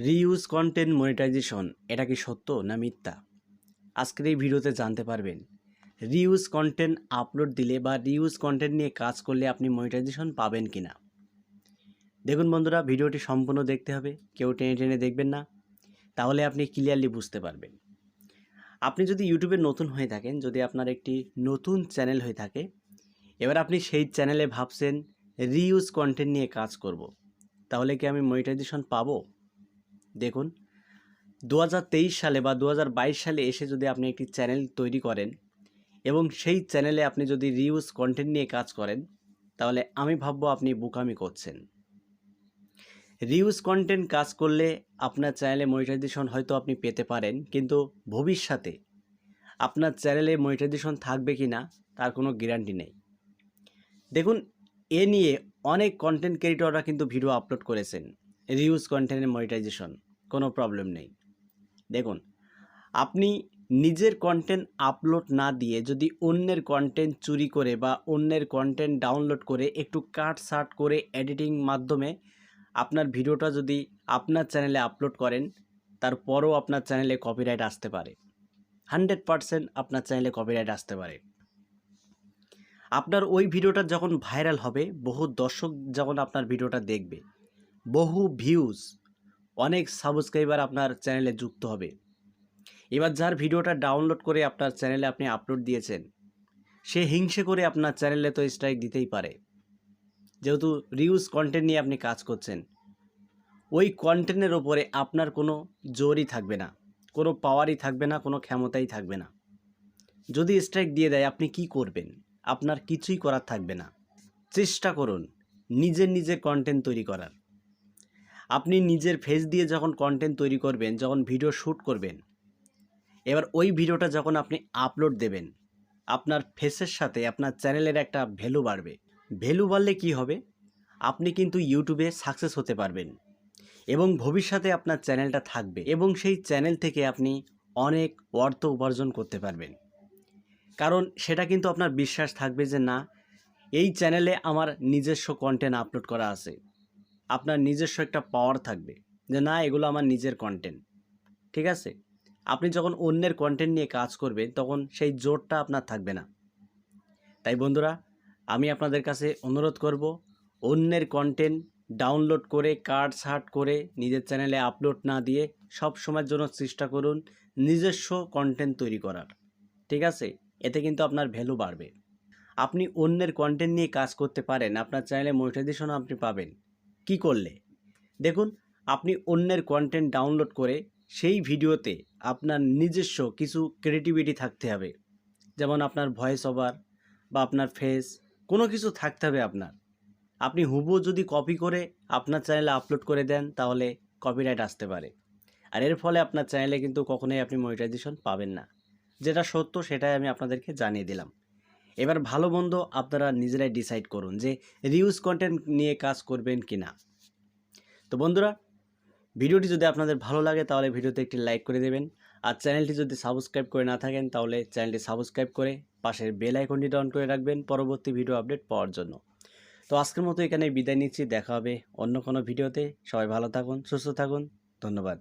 Reuse content monetization এটা কি সত্য না মিথ্যা? আজকের এই ভিডিওতে জানতে পারবেন। রিউজ কন্টেন্ট আপলোড দিলে বা রিউজ কন্টেন্ট নিয়ে কাজ করলে আপনি মনিটাইজেশন পাবেন কিনা। দেখুন বন্ধুরা, ভিডিওটি সম্পূর্ণ দেখতে হবে, কেউ টেনে টেনে দেখবেন না, তাহলে আপনি ক্লিয়ারলি বুঝতে পারবেন। আপনি যদি ইউটিউবে নতুন হয়ে থাকেন, যদি আপনার একটি নতুন চ্যানেল হয়ে থাকে, এবার আপনি সেই চ্যানেলে ভাবছেন রিউজ কন্টেন্ট নিয়ে কাজ করব, তাহলে কি আমি মনিটাইজেশন পাবো? দেখুন, 2023 সালে বা 2022 সালে এসে যদি আপনি একটি চ্যানেল তৈরি করেন এবং সেই চ্যানেলে আপনি যদি রিউজ কন্টেন্ট নিয়ে কাজ করেন, তাহলে আমি ভাববো আপনি বোকামি করছেন। রিউজ কন্টেন্ট কাজ করলে আপনার চ্যানেলে মনিটাইজেশন হয়তো আপনি পেতে পারেন, কিন্তু ভবিষ্যতে আপনার চ্যানেলে মনিটাইজেশন থাকবে কি না তার কোনো গ্যারান্টি নেই। দেখুন, এ নিয়ে অনেক কন্টেন্ট ক্রিয়েটররা কিন্তু ভিডিও আপলোড করেছেন রিউজ কন্টেন্টের মনিটাইজেশন, কোনো প্রবলেম নেই। দেখুন, আপনি নিজের কন্টেন্ট আপলোড না দিয়ে যদি অন্যের কন্টেন্ট চুরি করে বা অন্যের কন্টেন্ট ডাউনলোড করে একটু কাট সাট করে এডিটিং মাধ্যমে আপনার ভিডিওটা যদি আপনার চ্যানেলে আপলোড করেন, তারপরও আপনার চ্যানেলে কপিরাইট আসতে পারে। 100% আপনার চ্যানেলে কপিরাইট আসতে পারে। আপনার ওই ভিডিওটা যখন ভাইরাল হবে, বহু দর্শক যখন আপনার ভিডিওটা দেখবে, বহু ভিউজ, অনেক সাবস্ক্রাইবার আপনার চ্যানেলে যুক্ত হবে। এবার যার ভিডিওটা ডাউনলোড করে আপনার চ্যানেলে আপনি আপলোড দিয়েছেন, সে হিংসে করে আপনার চ্যানেলে তো স্ট্রাইক দিতেই পারে। যেহেতু রিউজ কন্টেন্ট নিয়ে আপনি কাজ করছেন, ওই কন্টেন্টের ওপরে আপনার কোনো জোরই থাকবে না, কোনো পাওয়ারই থাকবে না, কোনো ক্ষমতাই থাকবে না। যদি স্ট্রাইক দিয়ে দেয়, আপনি কি করবেন? আপনার কিছুই করার থাকবে না। চেষ্টা করুন নিজের কন্টেন্ট তৈরি করার। আপনি নিজের ফেস দিয়ে যখন কন্টেন্ট তৈরি করবেন, যখন ভিডিও শ্যুট করবেন, এবার ওই ভিডিওটা যখন আপনি আপলোড দেবেন, আপনার ফেসের সাথে আপনার চ্যানেলের একটা ভ্যালু বাড়বে। ভ্যালু বাড়লে কি হবে? আপনি কিন্তু ইউটিউবে সাকসেস হতে পারবেন এবং ভবিষ্যতে আপনার চ্যানেলটা থাকবে এবং সেই চ্যানেল থেকে আপনি অনেক অর্থ উপার্জন করতে পারবেন। কারণ সেটা কিন্তু আপনার বিশ্বাস থাকবে যে না, এই চ্যানেলে আমার নিজস্ব কন্টেন্ট আপলোড করা আছে। আপনার নিজস্ব একটা পাওয়ার থাকবে যে না, এগুলো আমার নিজের কন্টেন্ট। ঠিক আছে? আপনি যখন অন্যের কন্টেন্ট নিয়ে কাজ করবেন, তখন সেই জোরটা আপনার থাকবে না। তাই বন্ধুরা, আমি আপনাদের কাছে অনুরোধ করব, অন্যের কন্টেন্ট ডাউনলোড করে কাট সাট করে নিজের চ্যানেলে আপলোড না দিয়ে সব সময়ের জন্য চেষ্টা করুন নিজস্ব কন্টেন্ট তৈরি করার। ঠিক আছে? এতে কিন্তু আপনার ভ্যালু বাড়বে। আপনি অন্যের কন্টেন্ট নিয়ে কাজ করতে পারেন, আপনার চ্যানেলে মনিটাইজেশন আপনি পাবেন কি করলে? দেখুন, আপনি অন্যের কন্টেন্ট ডাউনলোড করে সেই ভিডিওতে আপনার নিজস্ব কিছু ক্রিয়েটিভিটি থাকতে হবে। যেমন আপনার ভয়েস ওভার বা আপনার ফেস, কোনো কিছু থাকতে হবে আপনার। আপনি হুবহু যদি কপি করে আপনার চ্যানেলে আপলোড করে দেন, তাহলে কপিরাইট আসতে পারে। আর এর ফলে আপনার চ্যানেলে কিন্তু কখনোই আপনি মনিটাইজেশন পাবেন না। যেটা সত্য সেটাই আমি আপনাদেরকে জানিয়ে দিলাম। এবার ভালো মন্দ আপনারা নিজেরাই ডিসাইড করুন যে রিউজ কন্টেন্ট নিয়ে কাজ করবেন কি না। তো বন্ধুরা, ভিডিওটি যদি আপনাদের ভালো লাগে তাহলে ভিডিওতে একটি লাইক করে দেবেন। আর চ্যানেলটি যদি সাবস্ক্রাইব করে না থাকেন, তাহলে চ্যানেলটি সাবস্ক্রাইব করে পাশের বেল আইকনটি অন করে রাখবেন পরবর্তী ভিডিও আপডেট পাওয়ার জন্য। তো আজকের মতো এখানে বিদায় নিচ্ছি, দেখা হবে অন্য কোনো ভিডিওতে। সবাই ভালো থাকুন, সুস্থ থাকুন, ধন্যবাদ।